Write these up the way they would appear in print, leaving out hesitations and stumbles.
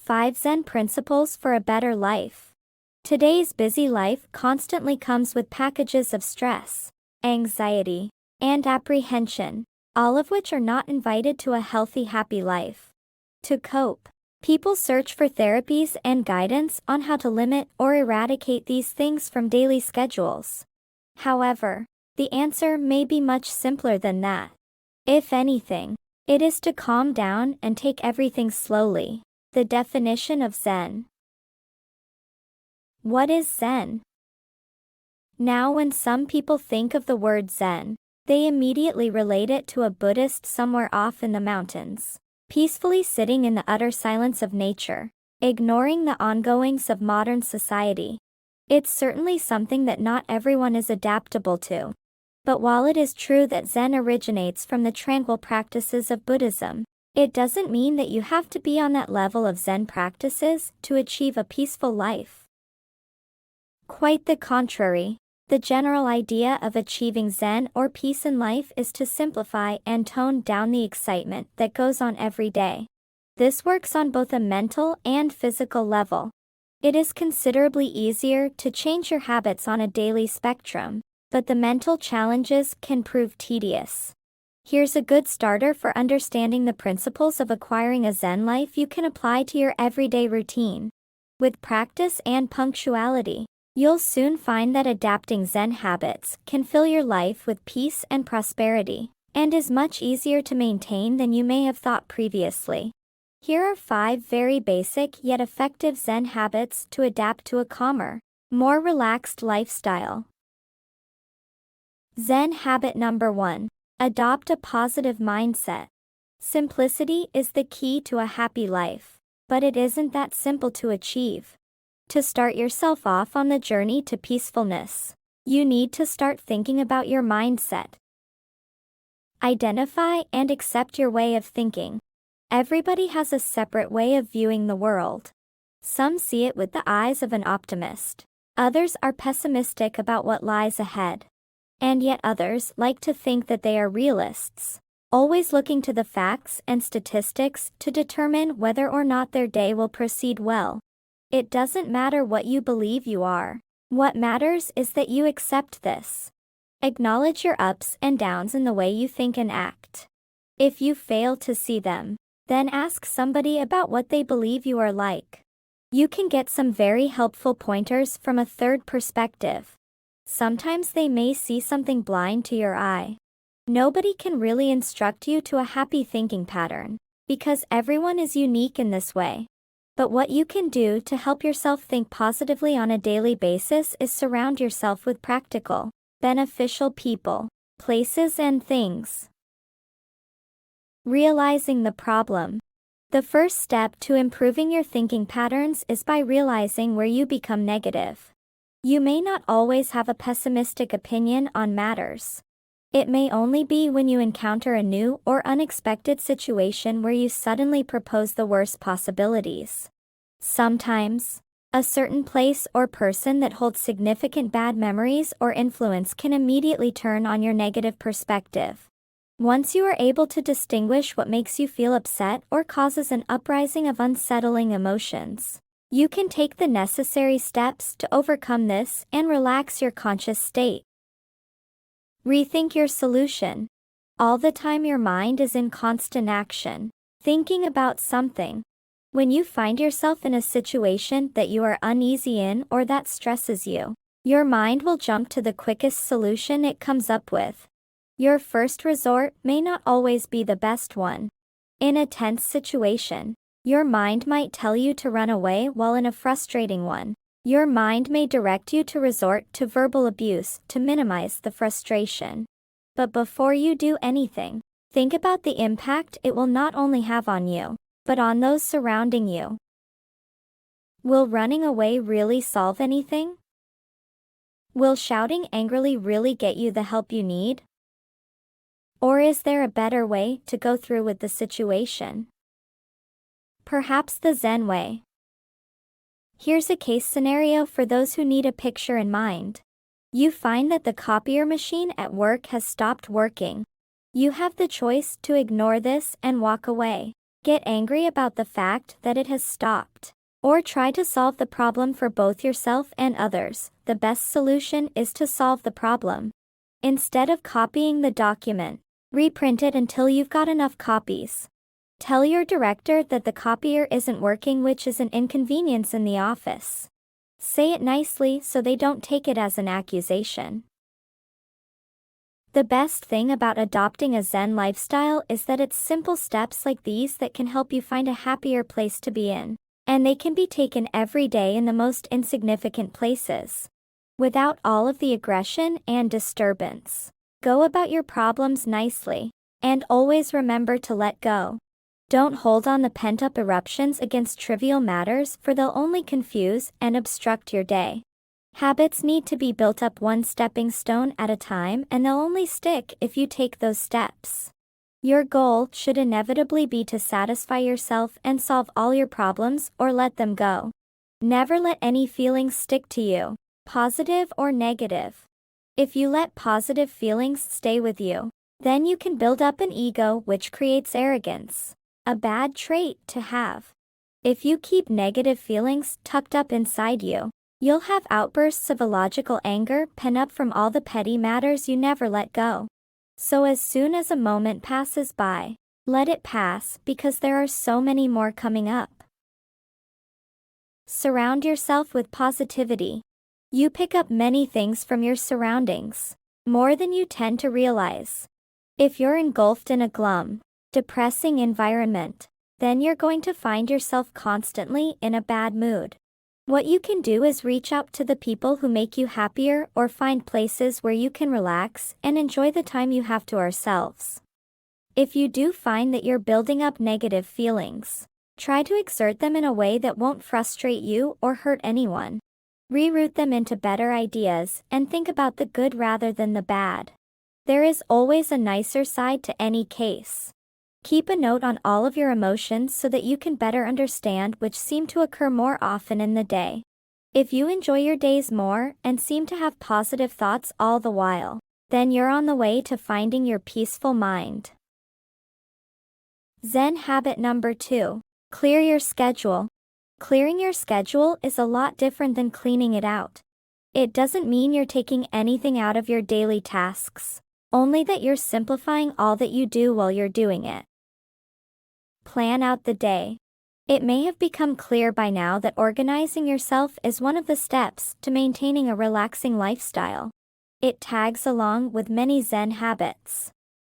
5 Zen Principles for a Better Life. Today's busy life constantly comes with packages of stress, anxiety, and apprehension, all of which are not invited to a healthy, happy life. To cope, people search for therapies and guidance on how to limit or eradicate these things from daily schedules. However, the answer may be much simpler than that. If anything, it is to calm down and take everything slowly. The definition of Zen. What is Zen? Now, when some people think of the word Zen, they immediately relate it to a Buddhist somewhere off in the mountains, peacefully sitting in the utter silence of nature, ignoring the ongoings of modern society. It's certainly something that not everyone is adaptable to. But while it is true that Zen originates from the tranquil practices of Buddhism, it doesn't mean that you have to be on that level of Zen practices to achieve a peaceful life. Quite the contrary. The general idea of achieving Zen or peace in life is to simplify and tone down the excitement that goes on every day. This works on both a mental and physical level. It is considerably easier to change your habits on a daily spectrum, but the mental challenges can prove tedious. Here's a good starter for understanding the principles of acquiring a Zen life you can apply to your everyday routine. With practice and punctuality, you'll soon find that adapting Zen habits can fill your life with peace and prosperity, and is much easier to maintain than you may have thought previously. Here are 5 very basic yet effective Zen habits to adapt to a calmer, more relaxed lifestyle. Zen habit number 1. Adopt a positive mindset. Simplicity is the key to a happy life, but it isn't that simple to achieve. To start yourself off on the journey to peacefulness, you need to start thinking about your mindset. Identify and accept your way of thinking. Everybody has a separate way of viewing the world. Some see it with the eyes of an optimist. Others are pessimistic about what lies ahead. And yet others like to think that they are realists, always looking to the facts and statistics to determine whether or not their day will proceed well. It doesn't matter what you believe you are. What matters is that you accept this. Acknowledge your ups and downs in the way you think and act. If you fail to see them, then ask somebody about what they believe you are like. You can get some very helpful pointers from a third perspective. Sometimes they may see something blind to your eye. Nobody can really instruct you to a happy thinking pattern, because everyone is unique in this way. But what you can do to help yourself think positively on a daily basis is surround yourself with practical, beneficial people, places, and things. Realizing the problem. The first step to improving your thinking patterns is by realizing where you become negative. You may not always have a pessimistic opinion on matters. It may only be when you encounter a new or unexpected situation where you suddenly propose the worst possibilities. Sometimes, a certain place or person that holds significant bad memories or influence can immediately turn on your negative perspective. Once you are able to distinguish what makes you feel upset or causes an uprising of unsettling emotions, you can take the necessary steps to overcome this and relax your conscious state. Rethink your solution. All the time your mind is in constant action, thinking about something. When you find yourself in a situation that you are uneasy in or that stresses you, your mind will jump to the quickest solution it comes up with. Your first resort may not always be the best one. In a tense situation, your mind might tell you to run away, while in a frustrating one, your mind may direct you to resort to verbal abuse to minimize the frustration. But before you do anything, think about the impact it will not only have on you, but on those surrounding you. Will running away really solve anything? Will shouting angrily really get you the help you need? Or is there a better way to go through with the situation? Perhaps the Zen way. Here's a case scenario for those who need a picture in mind. You find that the copier machine at work has stopped working. You have the choice to ignore this and walk away, Get angry about the fact that it has stopped. Or try to solve the problem for both yourself and others. The best solution is to solve the problem. Instead of copying the document, reprint it until you've got enough copies. Tell your director that the copier isn't working, which is an inconvenience in the office. Say it nicely so they don't take it as an accusation. The best thing about adopting a Zen lifestyle is that it's simple steps like these that can help you find a happier place to be in. And they can be taken every day in the most insignificant places, without all of the aggression and disturbance. Go about your problems nicely, and always remember to let go. Don't hold on the pent-up eruptions against trivial matters, for they'll only confuse and obstruct your day. Habits need to be built up one stepping stone at a time, and they'll only stick if you take those steps. Your goal should inevitably be to satisfy yourself and solve all your problems, or let them go. Never let any feelings stick to you, positive or negative. If you let positive feelings stay with you, then you can build up an ego, which creates arrogance, a bad trait to have. If you keep negative feelings tucked up inside you, you'll have outbursts of illogical anger pent up from all the petty matters you never let go. So as soon as a moment passes by, let it pass, because there are so many more coming up. Surround yourself with positivity. You pick up many things from your surroundings, more than you tend to realize. If you're engulfed in a glum, depressing environment, then you're going to find yourself constantly in a bad mood. What you can do is reach out to the people who make you happier, or find places where you can relax and enjoy the time you have to ourselves. If you do find that you're building up negative feelings, try to exert them in a way that won't frustrate you or hurt anyone. Reroute them into better ideas and think about the good rather than the bad. There is always a nicer side to any case. Keep a note on all of your emotions so that you can better understand which seem to occur more often in the day. If you enjoy your days more and seem to have positive thoughts all the while, then you're on the way to finding your peaceful mind. Zen habit number 2. Clear your schedule. Clearing your schedule is a lot different than cleaning it out. It doesn't mean you're taking anything out of your daily tasks, only that you're simplifying all that you do while you're doing it. Plan out the day. It may have become clear by now that organizing yourself is one of the steps to maintaining a relaxing lifestyle. It tags along with many Zen habits.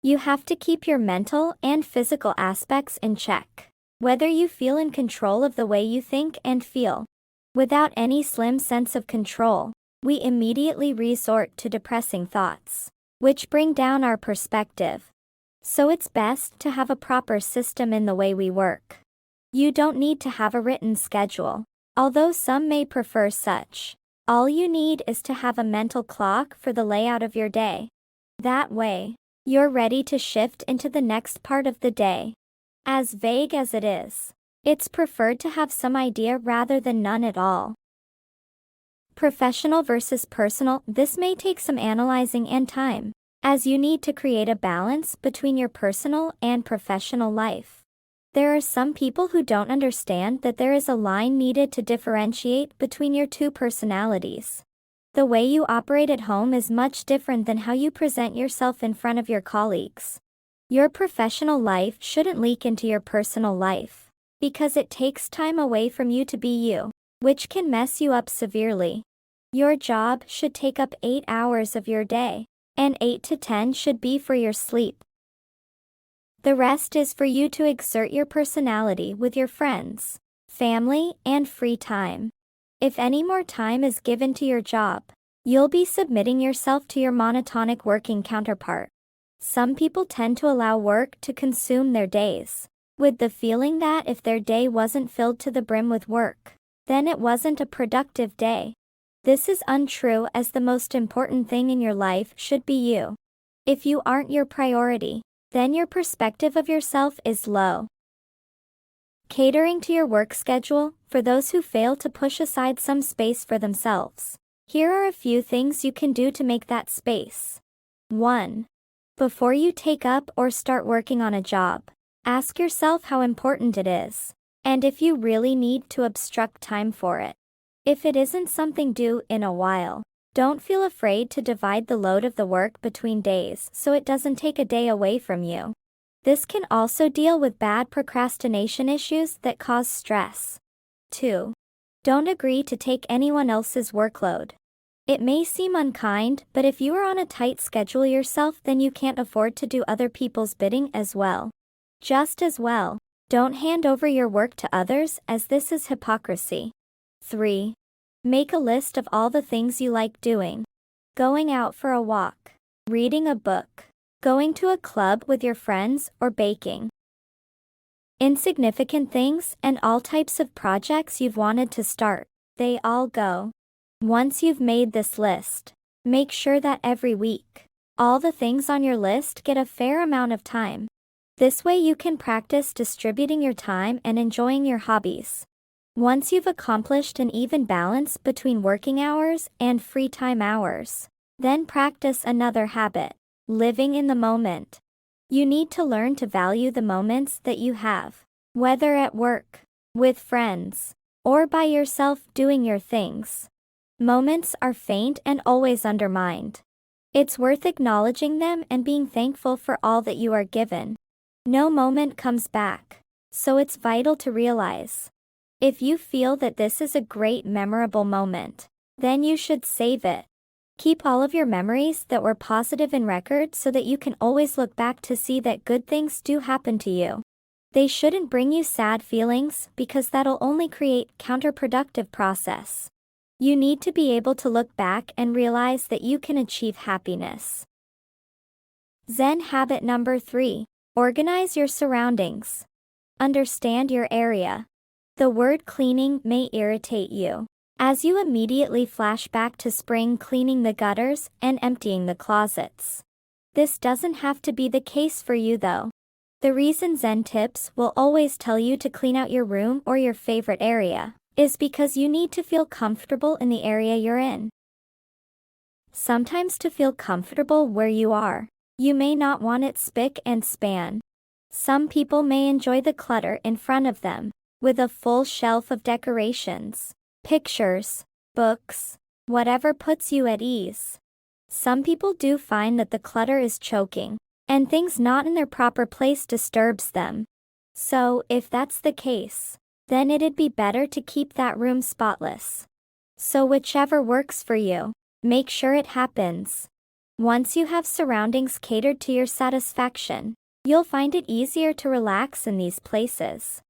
You have to keep your mental and physical aspects in check, whether you feel in control of the way you think and feel. Without any slim sense of control, we immediately resort to depressing thoughts, which bring down our perspective. So it's best to have a proper system in the way we work. You don't need to have a written schedule, although some may prefer such. All you need is to have a mental clock for the layout of your day. That way, you're ready to shift into the next part of the day. As vague as it is, it's preferred to have some idea rather than none at all. Professional versus personal. This may take some analyzing and time, as you need to create a balance between your personal and professional life. There are some people who don't understand that there is a line needed to differentiate between your two personalities. The way you operate at home is much different than how you present yourself in front of your colleagues. Your professional life shouldn't leak into your personal life, because it takes time away from you to be you, which can mess you up severely. Your job should take up 8 hours of your day, and 8 to 10 should be for your sleep. The rest is for you to exert your personality with your friends, family, and free time. If any more time is given to your job, you'll be submitting yourself to your monotonic working counterpart. Some people tend to allow work to consume their days, with the feeling that if their day wasn't filled to the brim with work, then it wasn't a productive day. This is untrue, as the most important thing in your life should be you. If you aren't your priority, then your perspective of yourself is low. Catering to your work schedule. For those who fail to push aside some space for themselves, here are a few things you can do to make that space. 1. Before you take up or start working on a job, Ask yourself how important it is, and if you really need to obstruct time for it. If it isn't something due in a while, don't feel afraid to divide the load of the work between days so it doesn't take a day away from you. This can also deal with bad procrastination issues that cause stress. 2. Don't agree to take anyone else's workload. It may seem unkind, but if you are on a tight schedule yourself, then you can't afford to do other people's bidding as well. Just as well, don't hand over your work to others, as this is hypocrisy. 3. Make a list of all the things you like doing. Going out for a walk, reading a book, going to a club with your friends, or baking. Insignificant things and all types of projects you've wanted to start, they all go. Once you've made this list, make sure that every week, all the things on your list get a fair amount of time. This way you can practice distributing your time and enjoying your hobbies. Once you've accomplished an even balance between working hours and free time hours, then practice another habit, living in the moment. You need to learn to value the moments that you have, whether at work, with friends, or by yourself doing your things. Moments are faint and always undermined. It's worth acknowledging them and being thankful for all that you are given. No moment comes back, so it's vital to realize. If you feel that this is a great memorable moment, then you should save it. Keep all of your memories that were positive in record so that you can always look back to see that good things do happen to you. They shouldn't bring you sad feelings, because that'll only create counterproductive process. You need to be able to look back and realize that you can achieve happiness. Zen habit number 3. Organize your surroundings. Understand your area. The word cleaning may irritate you, as you immediately flash back to spring cleaning the gutters and emptying the closets. This doesn't have to be the case for you though. The reason Zen Tips will always tell you to clean out your room or your favorite area is because you need to feel comfortable in the area you're in. Sometimes to feel comfortable where you are, you may not want it spick and span. Some people may enjoy the clutter in front of them, with a full shelf of decorations, pictures, books, whatever puts you at ease. Some people do find that the clutter is choking, and things not in their proper place disturbs them. So, if that's the case, then it'd be better to keep that room spotless. So whichever works for you, make sure it happens. Once you have surroundings catered to your satisfaction, you'll find it easier to relax in these places.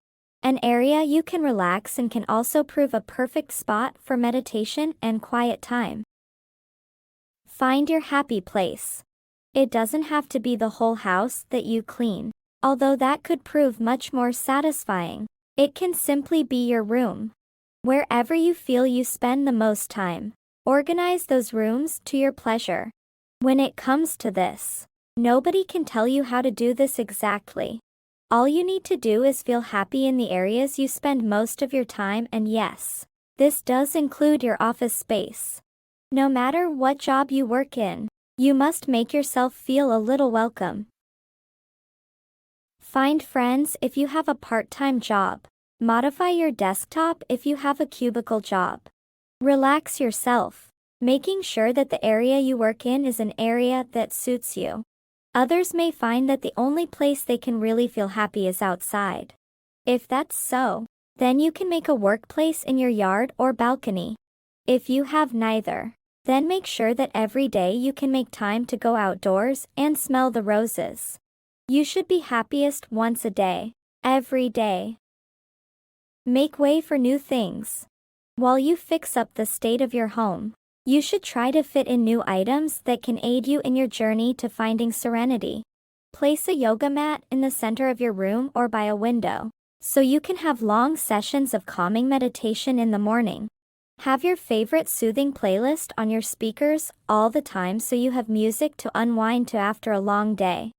An area you can relax in can also prove a perfect spot for meditation and quiet time. Find your happy place. It doesn't have to be the whole house that you clean, although that could prove much more satisfying. It can simply be your room. Wherever you feel you spend the most time, organize those rooms to your pleasure. When it comes to this, nobody can tell you how to do this exactly. All you need to do is feel happy in the areas you spend most of your time, and yes, this does include your office space. No matter what job you work in, you must make yourself feel a little welcome. Find friends if you have a part-time job. Modify your desktop if you have a cubicle job. Relax yourself, making sure that the area you work in is an area that suits you. Others may find that the only place they can really feel happy is outside. If that's so, then you can make a workplace in your yard or balcony. If you have neither, then make sure that every day you can make time to go outdoors and smell the roses. You should be happiest once a day, every day. Make way for new things. While you fix up the state of your home, you should try to fit in new items that can aid you in your journey to finding serenity. Place a yoga mat in the center of your room or by a window, so you can have long sessions of calming meditation in the morning. Have your favorite soothing playlist on your speakers all the time so you have music to unwind to after a long day.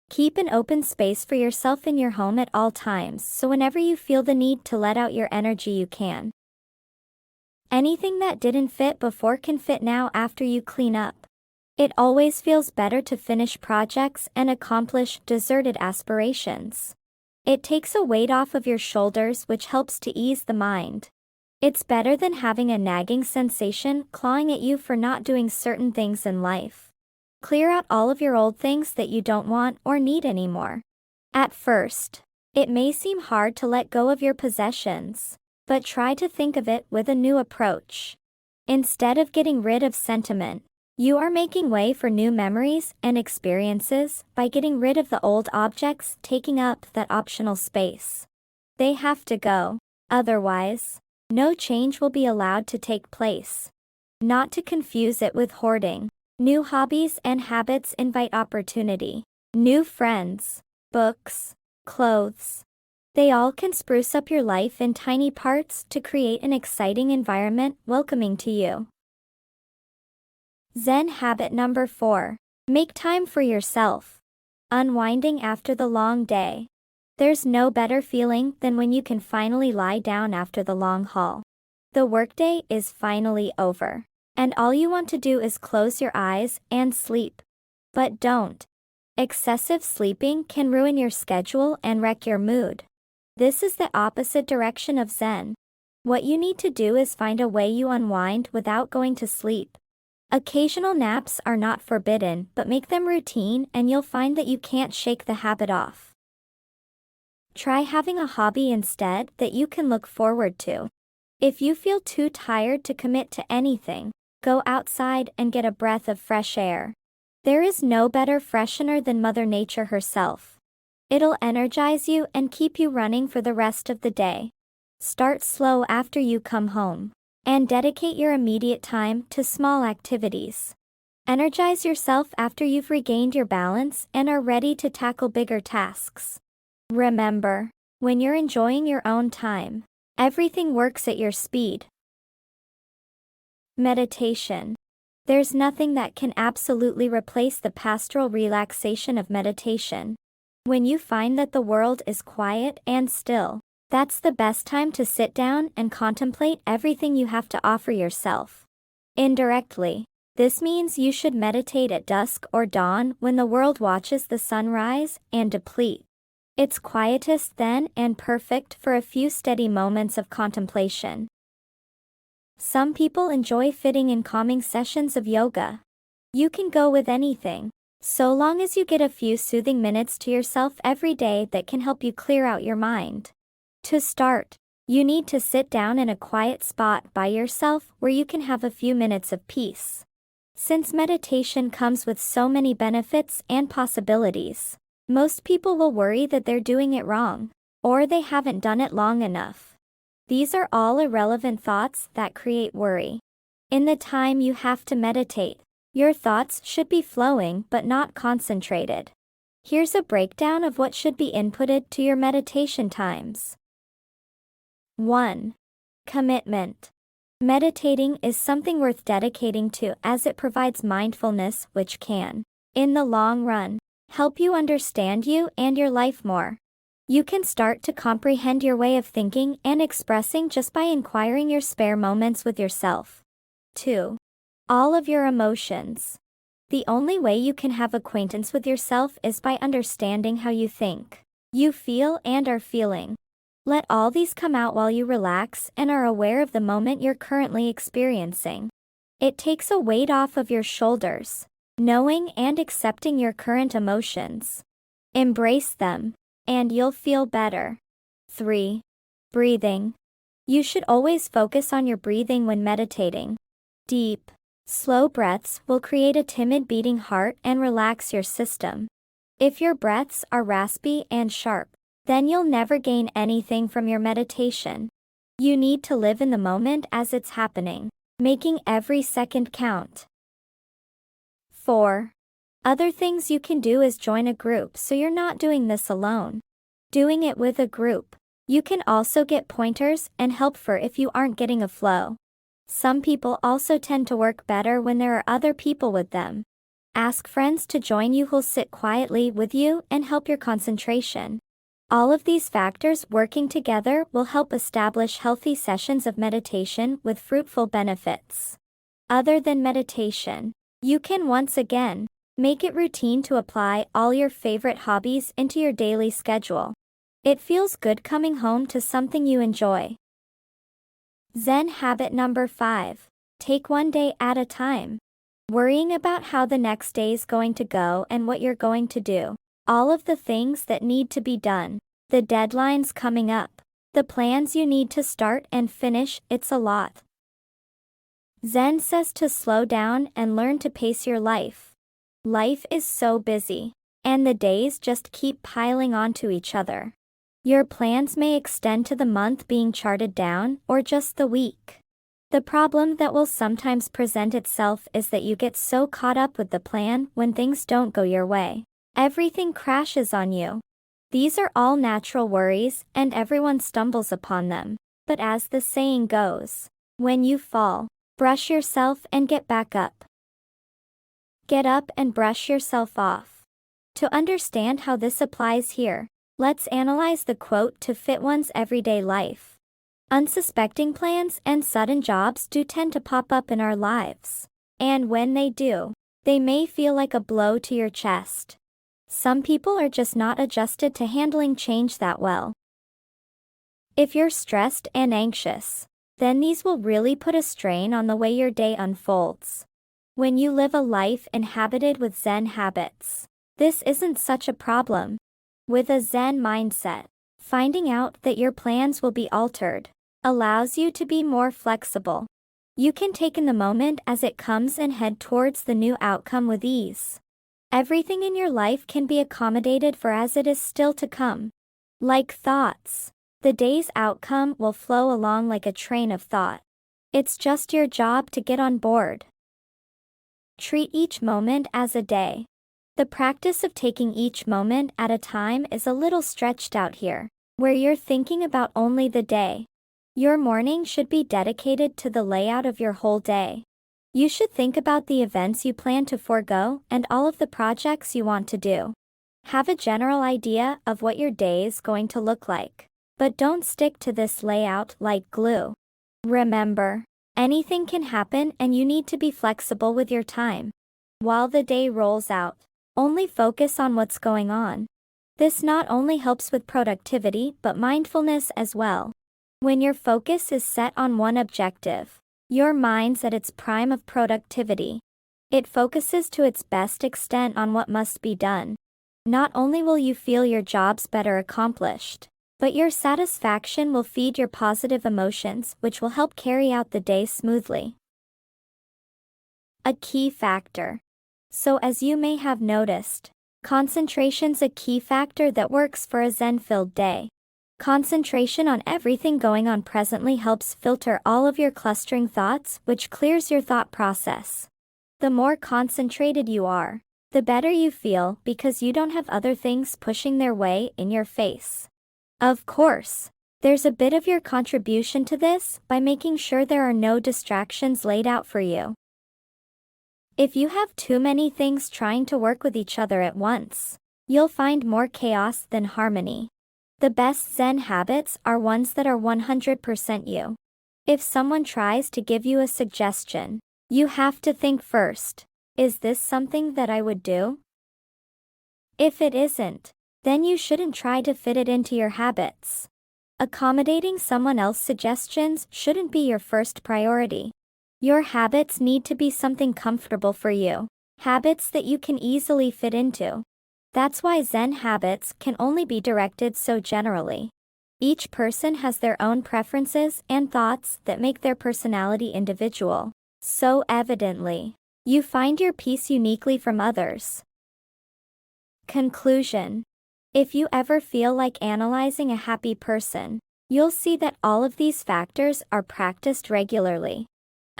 Keep an open space for yourself in your home at all times, so whenever you feel the need to let out your energy you can. Anything that didn't fit before can fit now after you clean up. It always feels better to finish projects and accomplish deserted aspirations. It takes a weight off of your shoulders, which helps to ease the mind. It's better than having a nagging sensation clawing at you for not doing certain things in life. Clear out all of your old things that you don't want or need anymore. At first, it may seem hard to let go of your possessions, but try to think of it with a new approach. Instead of getting rid of sentiment, you are making way for new memories and experiences by getting rid of the old objects taking up that optional space. They have to go, otherwise, no change will be allowed to take place. Not to confuse it with hoarding. New hobbies and habits invite opportunity. New friends, books, clothes. They all can spruce up your life in tiny parts to create an exciting environment welcoming to you. Zen habit number 4. Make time for yourself. Unwinding after the long day. There's no better feeling than when you can finally lie down after the long haul. The workday is finally over, and all you want to do is close your eyes and sleep. But don't. Excessive sleeping can ruin your schedule and wreck your mood. This is the opposite direction of Zen. What you need to do is find a way you unwind without going to sleep. Occasional naps are not forbidden, but make them routine and you'll find that you can't shake the habit off. Try having a hobby instead that you can look forward to. If you feel too tired to commit to anything, go outside and get a breath of fresh air. There is no better freshener than Mother Nature herself. It'll energize you and keep you running for the rest of the day. Start slow after you come home, and dedicate your immediate time to small activities. Energize yourself after you've regained your balance and are ready to tackle bigger tasks. Remember, when you're enjoying your own time, everything works at your speed. Meditation. There's nothing that can absolutely replace the pastoral relaxation of meditation. When you find that the world is quiet and still, that's the best time to sit down and contemplate everything you have to offer yourself. Indirectly, this means you should meditate at dusk or dawn when the world watches the sun rise and deplete. It's quietest then and perfect for a few steady moments of contemplation. Some people enjoy fitting in calming sessions of yoga. You can go with anything, so long as you get a few soothing minutes to yourself every day that can help you clear out your mind. To start, you need to sit down in a quiet spot by yourself where you can have a few minutes of peace. Since meditation comes with so many benefits and possibilities, most people will worry that they're doing it wrong, or they haven't done it long enough. These are all irrelevant thoughts that create worry. In the time you have to meditate, your thoughts should be flowing but not concentrated. Here's a breakdown of what should be inputted to your meditation times. 1. Commitment. Meditating is something worth dedicating to as it provides mindfulness which can, in the long run, help you understand you and your life more. You can start to comprehend your way of thinking and expressing just by inquiring your spare moments with yourself. 2. All of your emotions. The only way you can have acquaintance with yourself is by understanding how you think, you feel and are feeling. Let all these come out while you relax and are aware of the moment you're currently experiencing. It takes a weight off of your shoulders, knowing and accepting your current emotions. Embrace them, and you'll feel better. 3. Breathing. You should always focus on your breathing when meditating. Deep, slow breaths will create a timid beating heart and relax your system. If your breaths are raspy and sharp, then you'll never gain anything from your meditation. You need to live in the moment as it's happening, making every second count. 4. Other things you can do is join a group so you're not doing this alone. Doing it with a group, you can also get pointers and help for if you aren't getting a flow. Some people also tend to work better when there are other people with them. Ask friends to join you who'll sit quietly with you and help your concentration. All of these factors working together will help establish healthy sessions of meditation with fruitful benefits. Other than meditation, you can once again make it routine to apply all your favorite hobbies into your daily schedule. It feels good coming home to something you enjoy. Zen habit number 5. Take one day at a time. Worrying about how the next day's going to go and what you're going to do. All of the things that need to be done. The deadlines coming up. The plans you need to start and finish, it's a lot. Zen says to slow down and learn to pace your life. Life is so busy, and the days just keep piling onto each other. Your plans may extend to the month being charted down or just the week. The problem that will sometimes present itself is that you get so caught up with the plan when things don't go your way. Everything crashes on you. These are all natural worries and everyone stumbles upon them. But as the saying goes, when you fall, brush yourself and get back up. Get up and brush yourself off. To understand how this applies here, let's analyze the quote to fit one's everyday life. Unsuspecting plans and sudden jobs do tend to pop up in our lives. And when they do, they may feel like a blow to your chest. Some people are just not adjusted to handling change that well. If you're stressed and anxious, then these will really put a strain on the way your day unfolds. When you live a life inhabited with Zen habits, this isn't such a problem. With a Zen mindset, finding out that your plans will be altered allows you to be more flexible. You can take in the moment as it comes and head towards the new outcome with ease. Everything in your life can be accommodated for as it is still to come. Like thoughts, the day's outcome will flow along like a train of thought. It's just your job to get on board. Treat each moment as a day. The practice of taking each moment at a time is a little stretched out here, where you're thinking about only the day. Your morning should be dedicated to the layout of your whole day. You should think about the events you plan to forego and all of the projects you want to do. Have a general idea of what your day is going to look like, but don't stick to this layout like glue. Remember, anything can happen and you need to be flexible with your time. While the day rolls out, only focus on what's going on. This not only helps with productivity but mindfulness as well. When your focus is set on one objective, your mind's at its prime of productivity. It focuses to its best extent on what must be done. Not only will you feel your job's better accomplished, but your satisfaction will feed your positive emotions, which will help carry out the day smoothly. A key factor. So as you may have noticed, concentration's a key factor that works for a Zen-filled day. Concentration on everything going on presently helps filter all of your clustering thoughts, which clears your thought process. The more concentrated you are, the better you feel because you don't have other things pushing their way in your face. Of course, there's a bit of your contribution to this by making sure there are no distractions laid out for you. If you have too many things trying to work with each other at once, you'll find more chaos than harmony. The best Zen habits are ones that are 100% you. If someone tries to give you a suggestion, you have to think first, is this something that I would do? If it isn't, then you shouldn't try to fit it into your habits. Accommodating someone else's suggestions shouldn't be your first priority. Your habits need to be something comfortable for you, habits that you can easily fit into. That's why Zen habits can only be directed so generally. Each person has their own preferences and thoughts that make their personality individual. So evidently, you find your peace uniquely from others. Conclusion. If you ever feel like analyzing a happy person, you'll see that all of these factors are practiced regularly.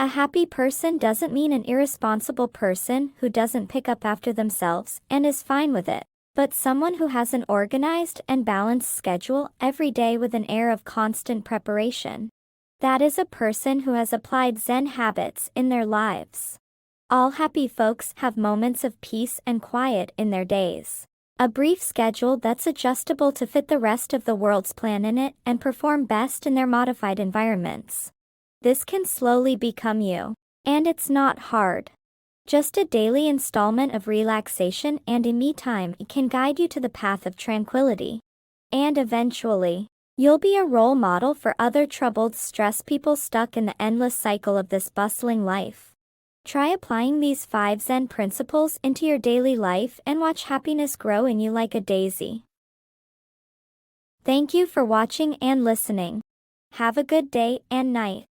A happy person doesn't mean an irresponsible person who doesn't pick up after themselves and is fine with it, but someone who has an organized and balanced schedule every day with an air of constant preparation. That is a person who has applied Zen habits in their lives. All happy folks have moments of peace and quiet in their days. A brief schedule that's adjustable to fit the rest of the world's plan in it and perform best in their modified environments. This can slowly become you, and it's not hard. Just a daily installment of relaxation and me time can guide you to the path of tranquility. And eventually, you'll be a role model for other troubled, stressed people stuck in the endless cycle of this bustling life. Try applying these 5 Zen principles into your daily life and watch happiness grow in you like a daisy. Thank you for watching and listening. Have a good day and night.